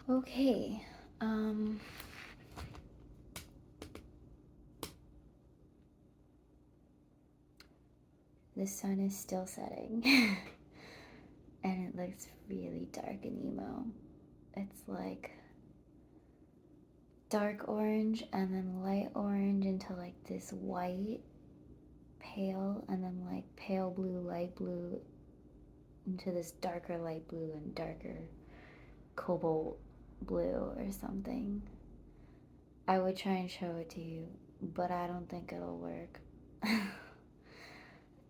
Okay. The sun is still setting. And it looks really dark and emo. It's like dark orange and then light orange into like this white, pale, and then like pale blue, light blue into this darker light blue and darker cobalt blue or something. I would try and show it to you, but I don't think it'll work.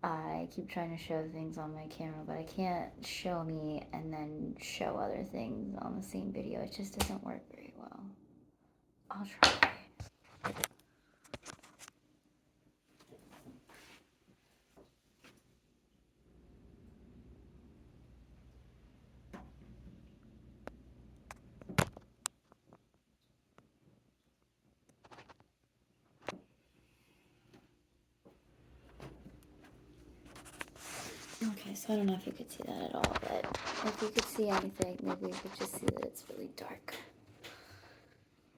I keep trying to show things on my camera, but I can't show me and then show other things on the same video. It just doesn't work very well. I'll try. Okay, so I don't know if you could see that at all, but if you could see anything, maybe you could just see that it's really dark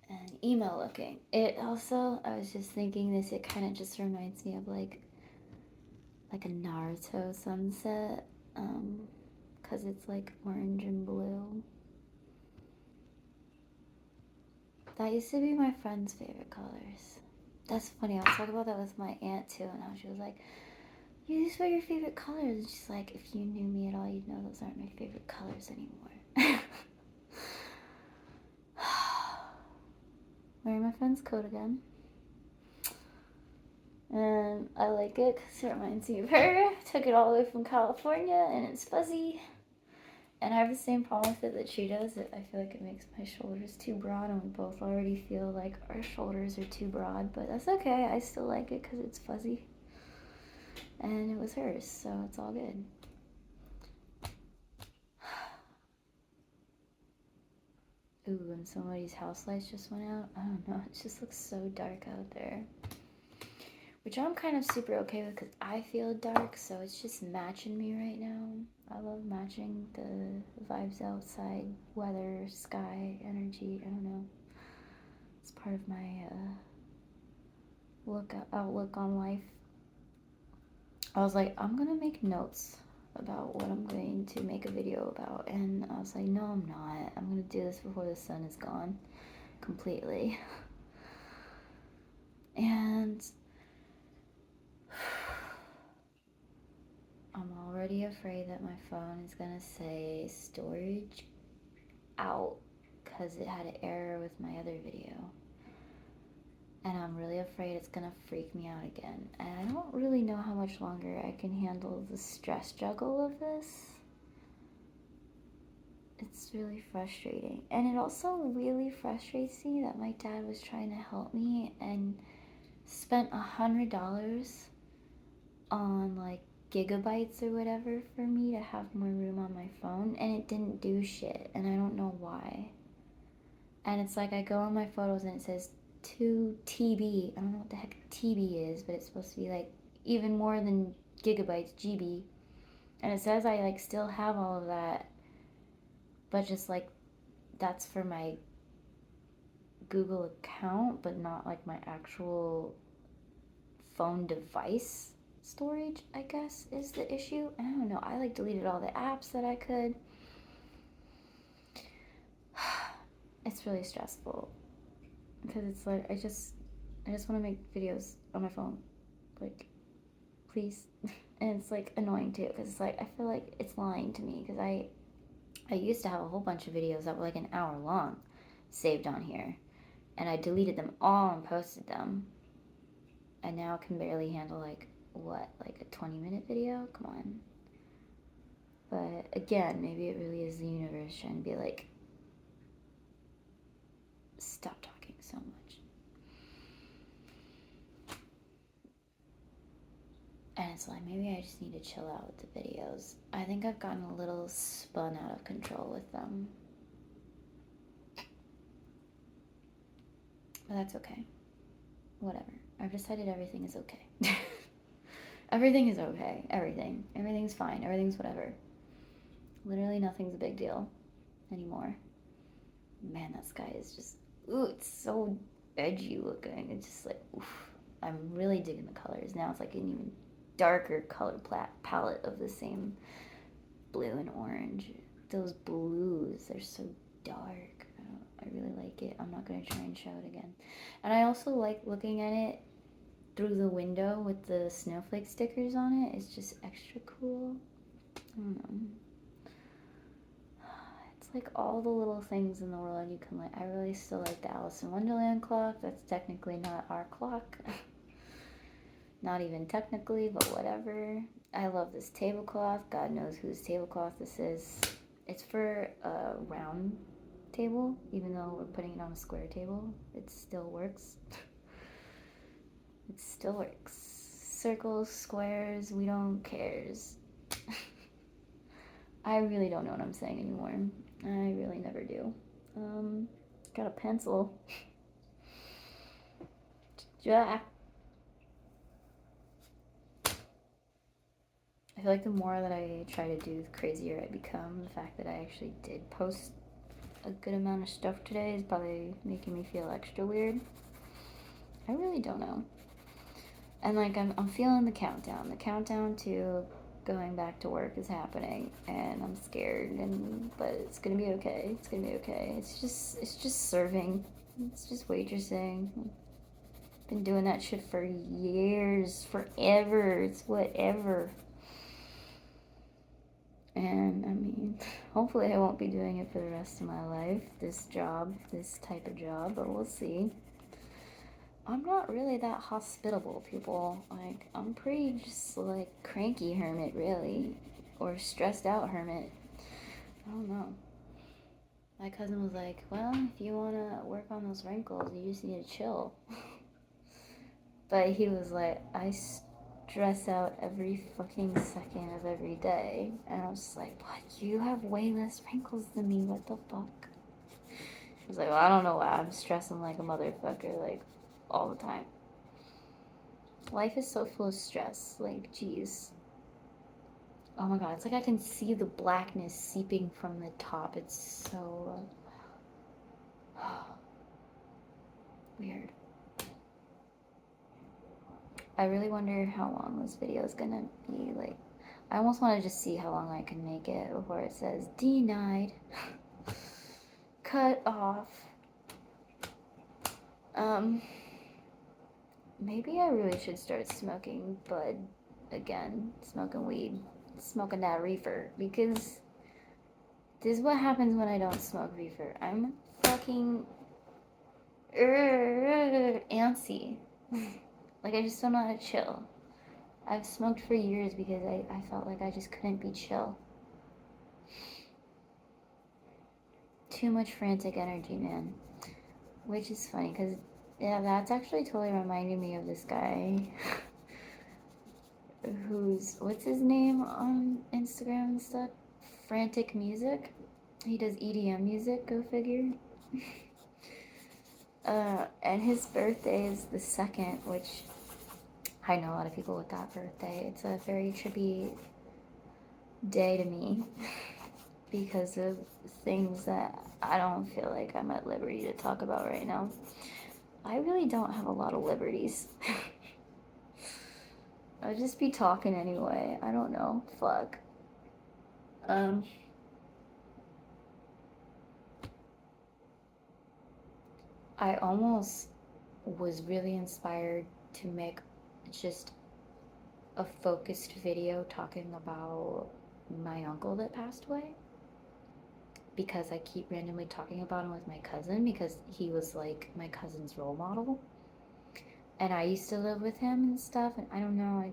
and emo looking. It also, I was just thinking this, it kind of just reminds me of like a Naruto sunset, because it's like orange and blue. That used to be my friend's favorite colors. That's funny, I was talking about that with my aunt too, and how she was like, these were your favorite colors. And she's like, if you knew me at all, you'd know those aren't my favorite colors anymore. Wearing my friend's coat again. And I like it because it reminds me of her. Took it all the way from California and it's fuzzy. And I have the same problem with it that she does. I feel like it makes my shoulders too broad, and we both already feel like our shoulders are too broad. But that's okay. I still like it because it's fuzzy. And it was hers, so it's all good. Ooh, and somebody's house lights just went out. I don't know. It just looks so dark out there. Which I'm kind of super okay with because I feel dark, so it's just matching me right now. I love matching the vibes outside, weather, sky, energy. I don't know. It's part of my outlook on life. I was like, I'm gonna make notes about what I'm going to make a video about, and I was like, no, I'm not. I'm gonna do this before the sun is gone completely. And I'm already afraid that my phone is gonna say storage out because it had an error with my other video. And I'm really afraid it's gonna freak me out again. And I don't really know how much longer I can handle the stress juggle of this. It's really frustrating. And it also really frustrates me that my dad was trying to help me and spent $100 on like gigabytes or whatever for me to have more room on my phone, and it didn't do shit, and I don't know why. And it's like I go on my photos and it says 2 TB. I don't know what the heck TB is, but it's supposed to be like even more than gigabytes, GB. And it says I like still have all of that, but just like that's for my Google account, but not like my actual phone device storage, I guess, is the issue. I don't know. I like deleted all the apps that I could. It's really stressful because it's like I just want to make videos on my phone, like, please. And it's like annoying too because it's like I feel like it's lying to me because I used to have a whole bunch of videos that were like an hour long saved on here, and I deleted them all and posted them, and now I can barely handle like a 20-minute video. Come on. But again, maybe it really is the universe trying to be like, stop talking so much. And it's like, maybe I just need to chill out with the videos. I think I've gotten a little spun out of control with them. But that's okay. Whatever. I've decided everything is okay. Everything is okay. Everything. Everything's fine. Everything's whatever. Literally nothing's a big deal anymore. Man, that sky is just, ooh, it's so edgy looking. It's just like, oof. I'm really digging the colors. Now it's like an even darker color palette of the same blue and orange. Those blues, they're so dark. I really like it. I'm not going to try and show it again. And I also like looking at it through the window with the snowflake stickers on it. It's just extra cool. I don't know. It's like all the little things in the world you can like. I really still like the Alice in Wonderland clock. That's technically not our clock. Not even technically, but whatever. I love this tablecloth. God knows whose tablecloth this is. It's for a round table, even though we're putting it on a square table. It still works. It still works. Circles, squares, we don't cares. I really don't know what I'm saying anymore. I really never do. Got a pencil. Jack. I feel like the more that I try to do, the crazier I become. The fact that I actually did post a good amount of stuff today is probably making me feel extra weird. I really don't know. And like I'm feeling the countdown. The countdown to going back to work is happening, and I'm scared. But it's gonna be okay. It's gonna be okay. It's just serving. It's just waitressing. Been doing that shit for years, forever. It's whatever. And I mean, hopefully I won't be doing it for the rest of my life. This job, this type of job, but we'll see. I'm not really that hospitable, people. Like, I'm pretty just like cranky hermit, really. Or stressed out hermit. I don't know. My cousin was like, well, if you want to work on those wrinkles, you just need to chill. But he was like, I stress out every fucking second of every day. And I was just like, what? You have way less wrinkles than me. What the fuck? He was like, well, I don't know why. I'm stressing like a motherfucker, like, all the time. Life is so full of stress. Like, geez. Oh my god, it's like I can see the blackness seeping from the top. It's so weird. I really wonder how long this video is gonna be. Like, I almost want to just see how long I can make it before it says denied, cut off. Maybe I really should start smoking bud again, smoking weed, smoking that reefer, because this is what happens when I don't smoke reefer. I'm fucking antsy. Like, I just don't know how to chill. I've smoked for years because I felt like I just couldn't be chill. Too much frantic energy, man. Which is funny, because, yeah, that's actually totally reminding me of this guy what's his name on Instagram and stuff? Frantic Music. He does EDM music, go figure. And his birthday is the 2nd, which I know a lot of people with that birthday. It's a very trippy day to me because of things that I don't feel like I'm at liberty to talk about right now. I really don't have a lot of liberties. I'll just be talking anyway. I don't know. Fuck. I almost was really inspired to make just a focused video talking about my uncle that passed away, because I keep randomly talking about him with my cousin because he was like my cousin's role model, and I used to live with him and stuff, and I don't know,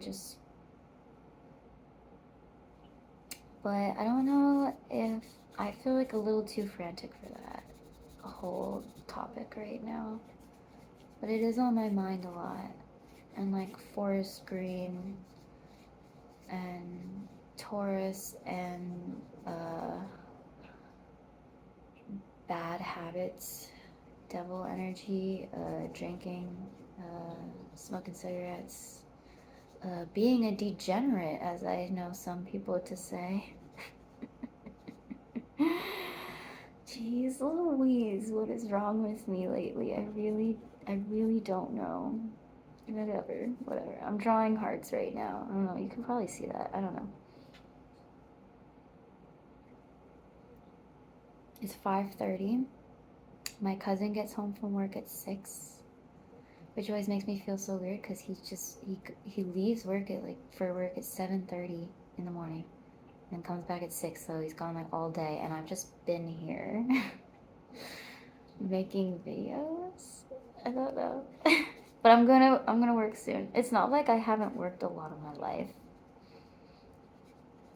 but I don't know if I feel like a little too frantic for that whole topic right now, but it is on my mind a lot. And like forest green and Taurus and bad habits, devil energy, drinking, smoking cigarettes, being a degenerate, as I know some people to say. Gee Jeez Louise, what is wrong with me lately? I really don't know. Whatever. I'm drawing hearts right now. I don't know, you can probably see that. I don't know. It's 5:30. My cousin gets home from work at 6, which always makes me feel so weird because he leaves work at for work at 7:30 in the morning and comes back at 6, so he's gone like all day, and I've just been here making videos. I don't know. But I'm gonna work soon. It's not like I haven't worked a lot of my life.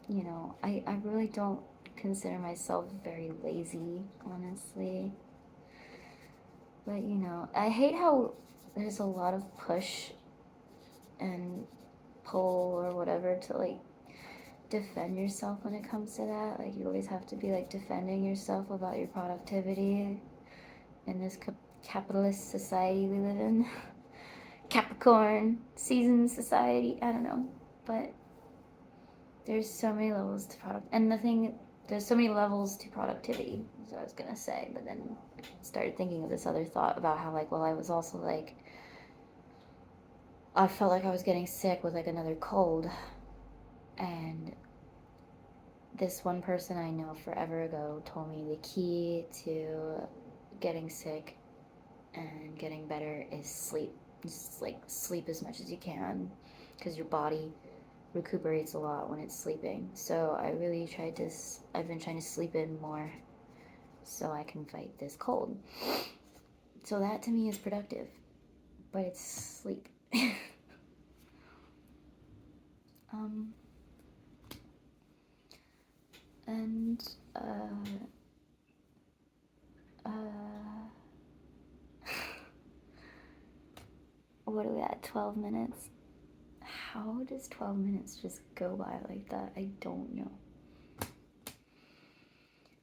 You know, I really don't consider myself very lazy, honestly. But you know, I hate how there's a lot of push and pull or whatever to like defend yourself when it comes to that. Like you always have to be like defending yourself about your productivity in this capitalist society we live in. Capricorn season society. I don't know, but there's so many levels to there's so many levels to productivity. Is what I was gonna say, but then started thinking of this other thought about how like, well, I was also like, I felt like I was getting sick with like another cold, and this one person I know forever ago told me the key to getting sick and getting better is sleep. Just like sleep as much as you can, because your body recuperates a lot when it's sleeping. So I've been trying to sleep in more so I can fight this cold. So that to me is productive, but it's sleep. And what are we at? 12 minutes? How does 12 minutes just go by like that? I don't know.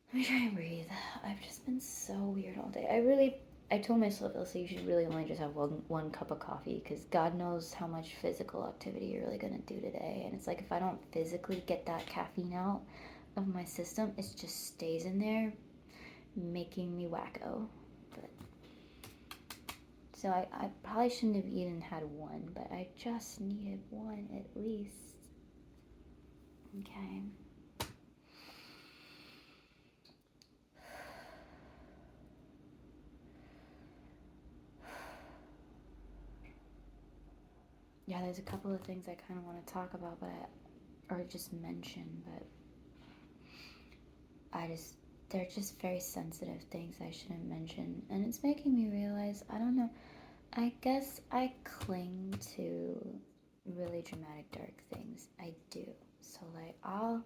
Let me try and breathe. I've just been so weird all day. I told myself, Elsa, you should really only just have one cup of coffee, because God knows how much physical activity you're really gonna do today. And it's like, if I don't physically get that caffeine out of my system, it just stays in there, making me wacko. But so I probably shouldn't have even had one, but I just needed one at least. Okay. Yeah, there's a couple of things I kind of want to talk about, or just mention, but they're just very sensitive things I shouldn't mention, and it's making me realize, I don't know, I guess I cling to really dramatic, dark things. I do. So like, I'll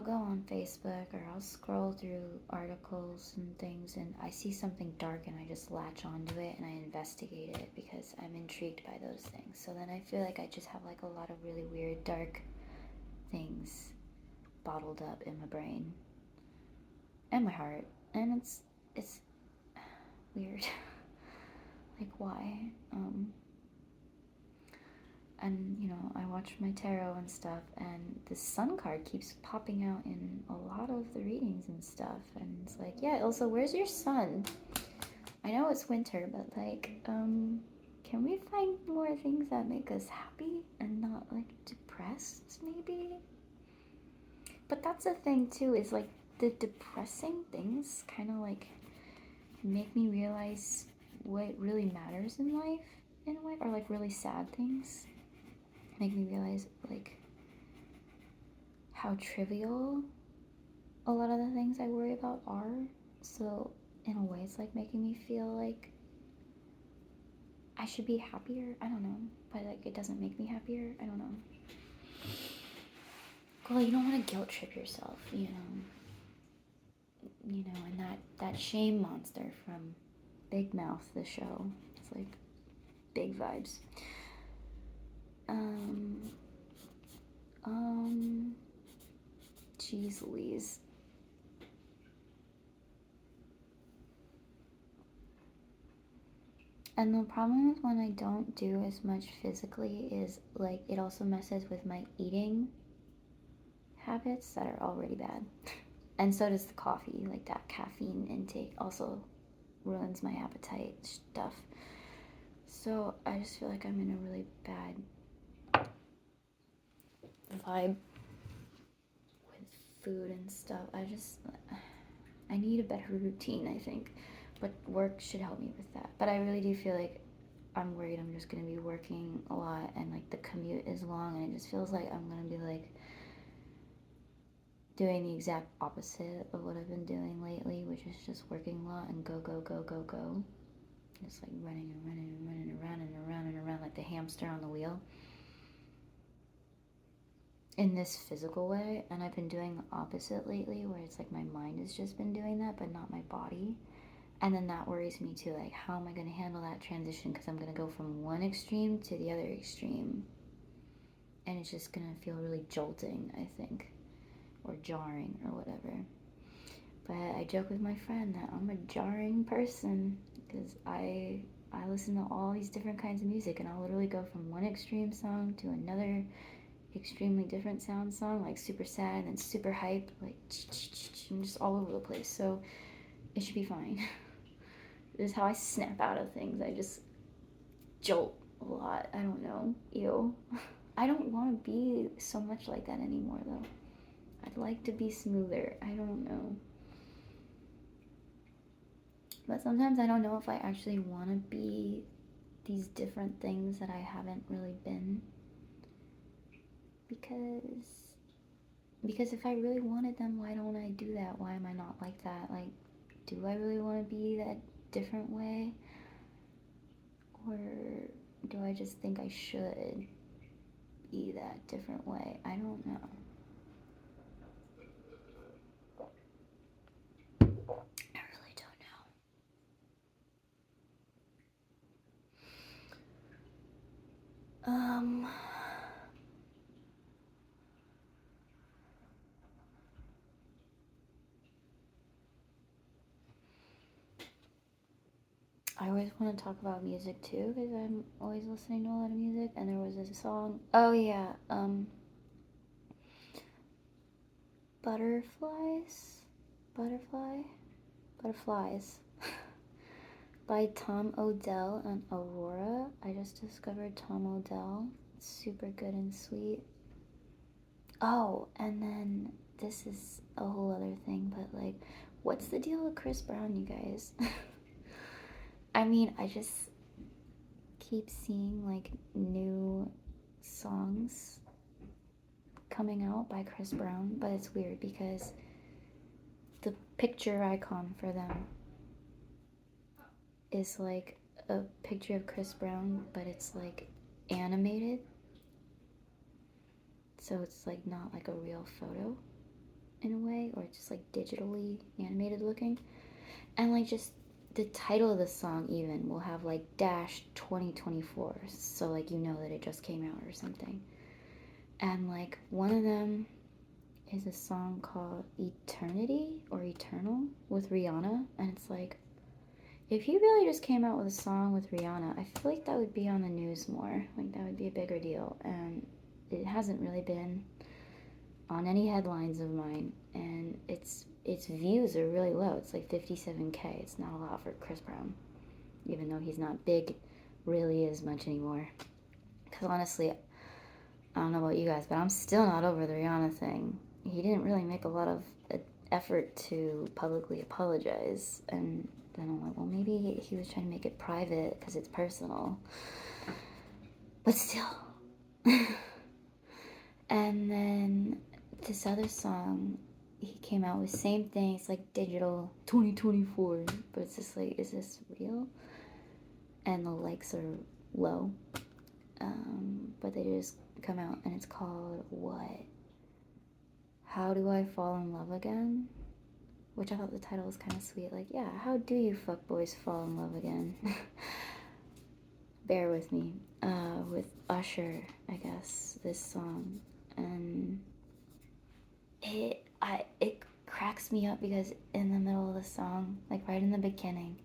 go on Facebook or I'll scroll through articles and things, and I see something dark and I just latch onto it and I investigate it because I'm intrigued by those things. So then I feel like I just have like a lot of really weird dark things bottled up in my brain and my heart, and it's weird. Like, why? And you know, I watch my tarot and stuff, and the sun card keeps popping out in a lot of the readings and stuff, and it's like, yeah, Ilsa, where's your sun? I know it's winter, but like, can we find more things that make us happy and not like depressed, maybe? But that's the thing too, is like the depressing things kind of like make me realize what really matters in life, in a way, or like really sad things make me realize like how trivial a lot of the things I worry about are. So in a way, it's like making me feel like I should be happier. I don't know, but like it doesn't make me happier. I don't know. Well, you don't want to guilt trip yourself, you know, and that shame monster from Big Mouth, the show. It's like big vibes. Jeez Louise. And the problem with when I don't do as much physically is like it also messes with my eating habits that are already bad. And so does the coffee, like that caffeine intake also ruins my appetite stuff. So I just feel like I'm in a really bad vibe with food and stuff. I need a better routine, I think. But work should help me with that. But I really do feel like I'm worried I'm just gonna be working a lot and like the commute is long and it just feels like I'm gonna be like doing the exact opposite of what I've been doing lately, which is just working a lot and go, go, go, go, go. Just like running and running and running around and around and around like the hamster on the wheel. In this physical way, and I've been doing the opposite lately where it's like my mind has just been doing that but not my body. And then that worries me too, like how am I going to handle that transition, because I'm going to go from one extreme to the other extreme and it's just going to feel really jolting, I think, or jarring or whatever. But I joke with my friend that I'm a jarring person because I listen to all these different kinds of music and I'll literally go from one extreme song to another extremely different sound song, like super sad and then super hype, like I'm just all over the place. So it should be fine. This is how I snap out of things. I just jolt a lot. I don't know. Ew. I don't want to be so much like that anymore though. I'd like to be smoother. I don't know. But sometimes I don't know if I actually want to be these different things that I haven't really been. Because if I really wanted them, why don't I do that? Why am I not like that? Like, do I really want to be that different way? Or do I just think I should be that different way? I don't know. I really don't know. I always want to talk about music too because I'm always listening to a lot of music. And there was a song. Oh yeah, butterflies, butterflies, by Tom Odell and Aurora. I just discovered Tom Odell. It's super good and sweet. Oh, and then this is a whole other thing, but like, what's the deal with Chris Brown, you guys? I mean, I just keep seeing like new songs coming out by Chris Brown, but it's weird because the picture icon for them is like a picture of Chris Brown, but it's like animated. So it's like not like a real photo in a way, or it's just like digitally animated looking. And like just the title of the song even will have like dash 2024, so like you know that it just came out or something. And like one of them is a song called Eternity or Eternal with Rihanna, and it's like, if he really just came out with a song with Rihanna, I feel like that would be on the news more. Like that would be a bigger deal, and it hasn't really been on any headlines of mine, and its views are really low. It's like 57K. It's not a lot for Chris Brown, even though he's not big really as much anymore. Because honestly, I don't know about you guys, but I'm still not over the Rihanna thing. He didn't really make a lot of effort to publicly apologize, and then I'm like, well, maybe he was trying to make it private because it's personal. But still. And then this other song he came out with, same thing. It's like digital 2024, but it's just like, is this real? And the likes are low. But they just come out, and it's called what? How Do I Fall in Love Again? Which I thought the title was kind of sweet. Like, yeah, how do you fuckboys fall in love again? Bear with me. With Usher, I guess, this song. And it cracks me up because in the middle of the song, like right in the beginning,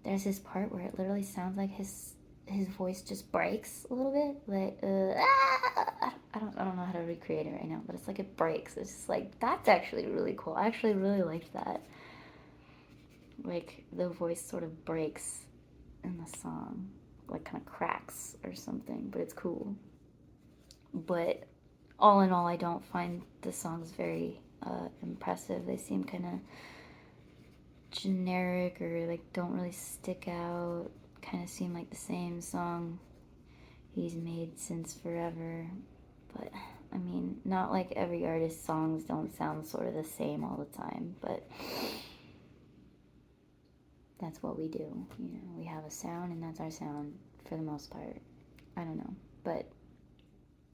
there's this part where it literally sounds like his voice just breaks a little bit, like I don't know how to recreate it right now, but it's like it breaks. It's just like, that's actually really cool. I actually really liked that. Like the voice sort of breaks in the song, like kind of cracks or something, but it's cool. But all in all, I don't find the songs very impressive. They seem kind of generic or like don't really stick out. Kind of seem like the same song he's made since forever. But I mean, not like every artist's songs don't sound sort of the same all the time, but that's what we do. You know, we have a sound and that's our sound for the most part. I don't know. But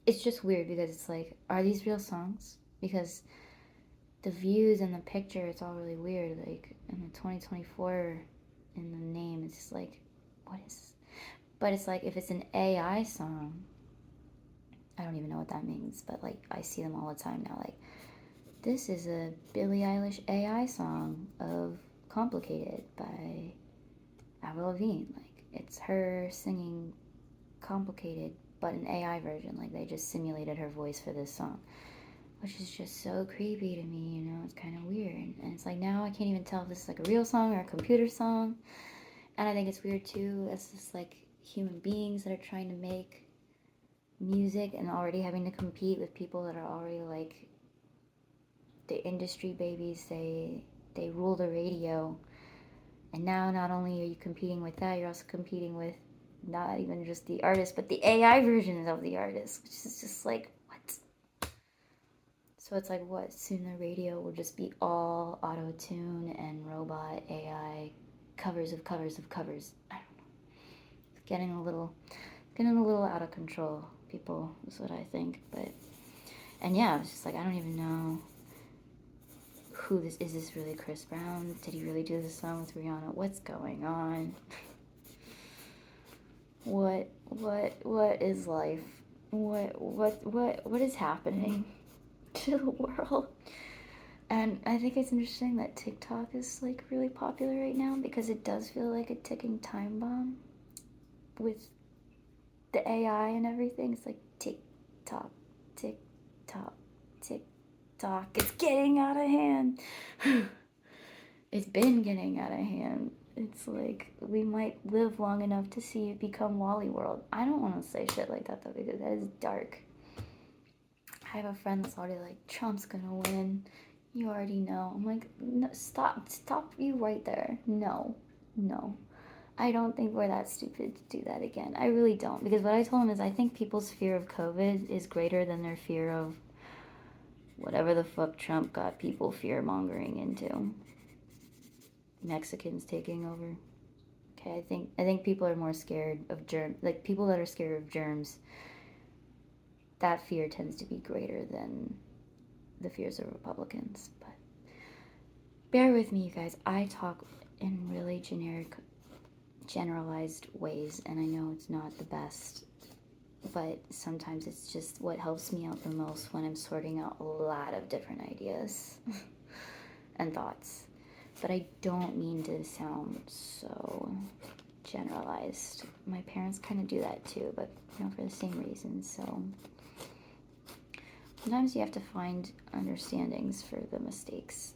it's just weird because it's like, are these real songs? Because the views and the picture, it's all really weird. Like in the 2024 in the name, it's just like, what is? But it's like if it's an AI song, I don't even know what that means. But like I see them all the time now. Like this is a Billie Eilish AI song of "Complicated" by Avril Lavigne. Like it's her singing "Complicated," but an AI version. Like they just simulated her voice for this song, which is just so creepy to me, you know. It's kind of weird. And it's like now I can't even tell if this is like a real song or a computer song. And I think it's weird too. It's just like human beings that are trying to make music and already having to compete with people that are already like the industry babies. They rule the radio. And now not only are you competing with that, you're also competing with not even just the artist, but the AI versions of the artist, which is just like, what? So it's like, what? Soon the radio will just be all auto tune and robot AI covers of covers of covers. I don't know. It's getting a little out of control, people, is what I think. But and yeah, it's just like I don't even know who this is. This really Chris Brown? Did he really do this song with Rihanna? What's going on? What is life? What is happening to the world? And I think it's interesting that TikTok is like really popular right now because it does feel like a ticking time bomb with the AI and everything. It's like tick tock, tick tock, tick tock. It's getting out of hand. It's been getting out of hand. It's like we might live long enough to see it become Wally World. I don't want to say shit like that though because that is dark. I have a friend that's already like, Trump's gonna win. You already know. I'm like, no, stop you right there. No. I don't think we're that stupid to do that again. I really don't. Because what I told him is I think people's fear of COVID is greater than their fear of whatever the fuck Trump got people fear mongering into. Mexicans taking over. Okay, I think people are more scared of germs. Like people that are scared of germs, that fear tends to be greater than the fears of Republicans. But bear with me, you guys. I talk in really generalized ways, and I know it's not the best, but sometimes it's just what helps me out the most when I'm sorting out a lot of different ideas and thoughts. But I don't mean to sound so generalized. My parents kind of do that too, but you know, for the same reasons. So sometimes you have to find understandings for the mistakes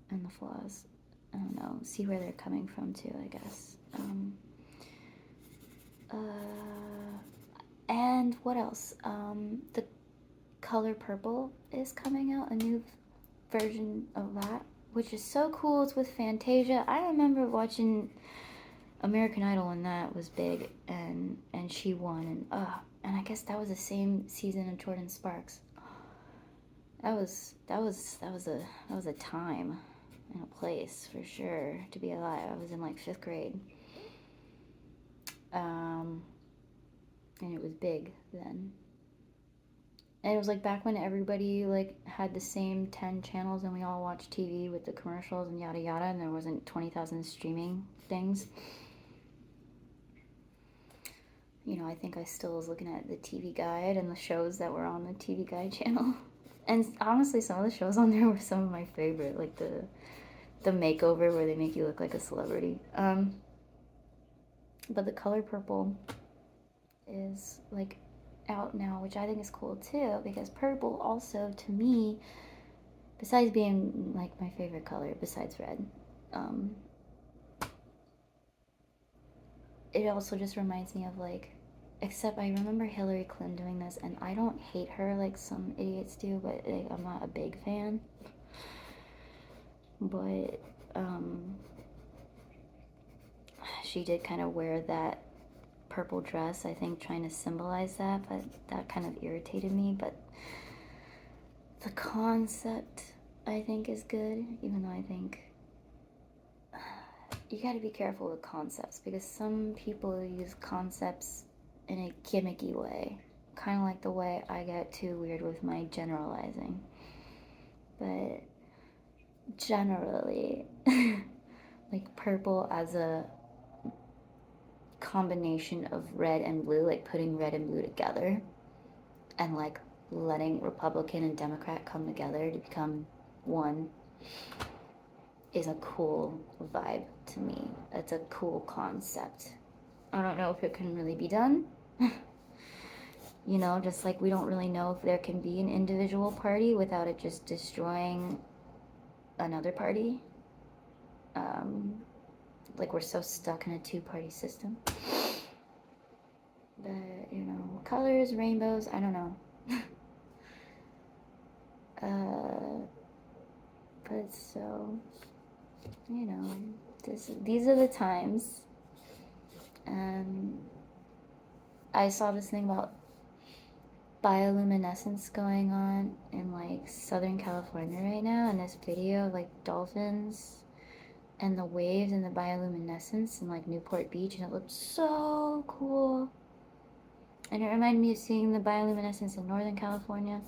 and the flaws. I don't know, see where they're coming from too, I guess. And what else? The color purple is coming out, a new version of that, which is so cool. It's with Fantasia. I remember watching American Idol when that was big, and she won, and I guess that was the same season of Jordan Sparks. That was a time and a place for sure to be alive. I was in like 5th grade, and it was big then. And it was like back when everybody like had the same 10 channels and we all watched TV with the commercials and yada yada, and there wasn't 20,000 streaming things. You know, I think I still was looking at the TV Guide and the shows that were on the TV Guide channel. And honestly, some of the shows on there were some of my favorite, like the makeover where they make you look like a celebrity. But the color purple is like out now, which I think is cool too, because purple also, to me, besides being like my favorite color besides red, um, it also just reminds me of like, except I remember Hillary Clinton doing this, and I don't hate her like some idiots do, but like, I'm not a big fan. But she did kind of wear that purple dress, I think, trying to symbolize that, but that kind of irritated me. But the concept, I think, is good, even though I think you got to be careful with concepts, because some people use concepts in a gimmicky way, kind of like the way I get too weird with my generalizing. But generally, like purple as a combination of red and blue, like putting red and blue together and like letting Republican and Democrat come together to become one, is a cool vibe to me. It's a cool concept. I don't know if it can really be done. You know, just like we don't really know if there can be an individual party without it just destroying another party. Like we're so stuck in a two-party system. But, you know, colors, rainbows, I don't know. But so, you know, these are the times. And I saw this thing about bioluminescence going on in like Southern California right now, and this video of like dolphins and the waves and the bioluminescence in like Newport Beach, and it looked so cool. And it reminded me of seeing the bioluminescence in Northern California.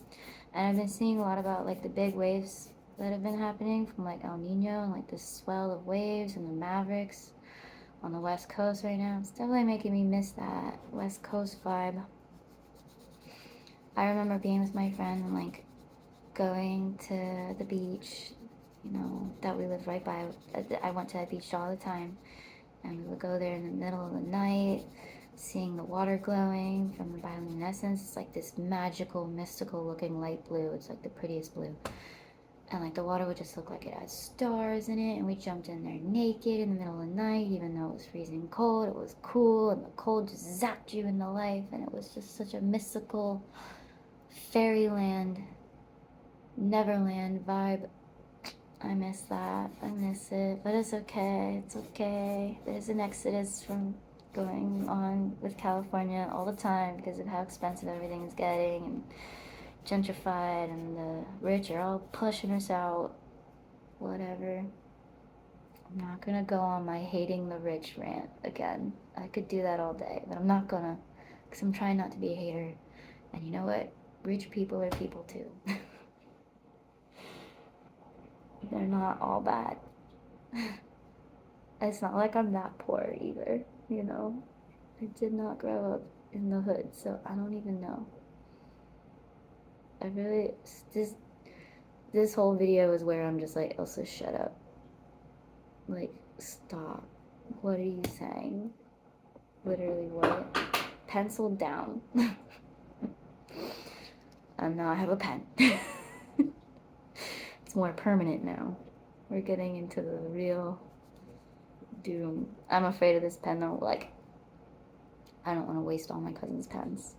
And I've been seeing a lot about like the big waves that have been happening from like El Nino and like the swell of waves and the mavericks on the West Coast right now. It's definitely making me miss that West Coast vibe. I remember being with my friend and like going to the beach, you know, that we live right by. I went to that beach all the time, and we would go there in the middle of the night, seeing the water glowing from the bioluminescence. It's like this magical, mystical looking light blue. It's like the prettiest blue. And like the water would just look like it had stars in it, and we jumped in there naked in the middle of the night, even though it was freezing cold. It was cool, and the cold just zapped you into life, and it was just such a mystical fairyland, Neverland vibe. I miss that. I miss it, but it's okay. It's okay. There's an exodus from going on with California all the time because of how expensive everything is getting and gentrified, and the rich are all pushing us out. Whatever. I'm not gonna go on my hating the rich rant again. I could do that all day, but I'm not gonna, because I'm trying not to be a hater. And you know what? Rich people are people too. They're not all bad. It's not like I'm that poor either, you know? I did not grow up in the hood, so I don't even know. I really, this whole video is where I'm just like, Elsa, shut up. Like, stop. What are you saying? Literally, what? Pencil down. Now I have a pen. It's more permanent now. We're getting into the real doom. I'm afraid of this pen though. Like, I don't want to waste all my cousin's pens.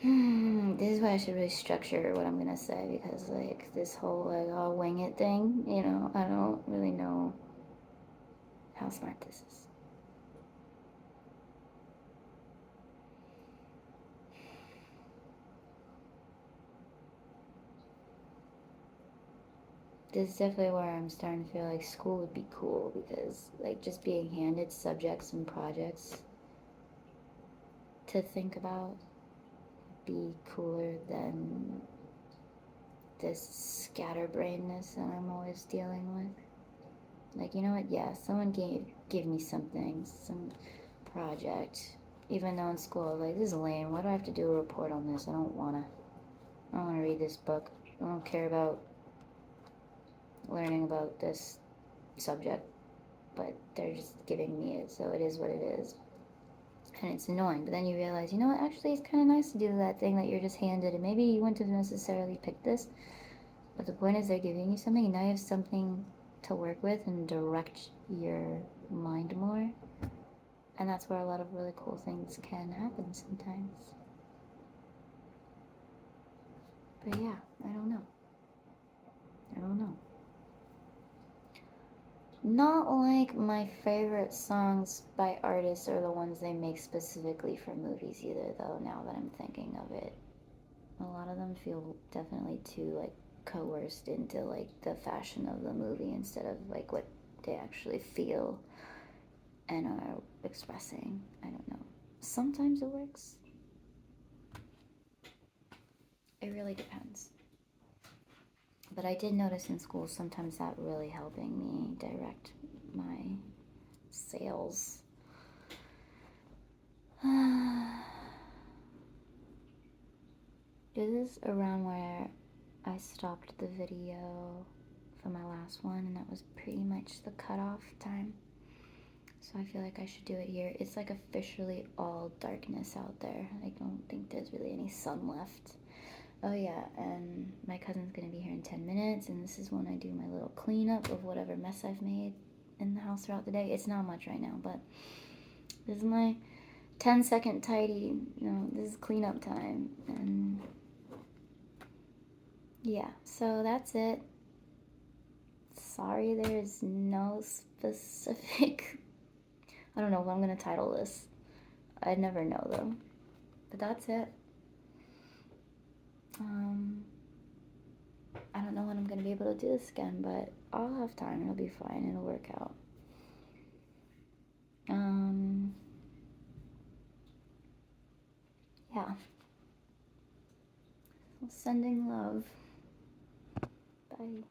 This is why I should really structure what I'm gonna say, because like this whole like I'll wing it thing, you know, I don't really know how smart this is. This is definitely where I'm starting to feel like school would be cool, because like just being handed subjects and projects to think about be cooler than this scatterbrainness that I'm always dealing with. Like, you know what? Yeah, someone give me something, some project. Even though in school, like, this is lame. Why do I have to do a report on this? I don't wanna read this book. I don't care about learning about this subject. but they're just giving me it, so it is what it is. And it's annoying, but then you realize, you know what, actually it's kind of nice to do that thing that you're just handed, and maybe you wouldn't have necessarily picked this, but the point is they're giving you something, and now you have something to work with and direct your mind more. And that's where a lot of really cool things can happen sometimes. But yeah, I don't know. Not like my favorite songs by artists are the ones they make specifically for movies either, though, now that I'm thinking of it. A lot of them feel definitely too, like, coerced into, like, the fashion of the movie instead of, like, what they actually feel and are expressing. I don't know. Sometimes it works. It really depends. But I did notice in school sometimes that really helping me direct my sales. This is around where I stopped the video for my last one, and that was pretty much the cutoff time. So I feel like I should do it here. It's like officially all darkness out there. I don't think there's really any sun left. Oh yeah, and my cousin's gonna be here in 10 minutes, and this is when I do my little cleanup of whatever mess I've made in the house throughout the day. It's not much right now, but this is my 10-second tidy, this is cleanup time. And yeah, so that's it. Sorry there's no specific, I don't know what I'm gonna title this. I'd never know though. But that's it. I don't know when I'm gonna be able to do this again, but I'll have time. It'll be fine. It'll work out. Yeah. Sending love. Bye.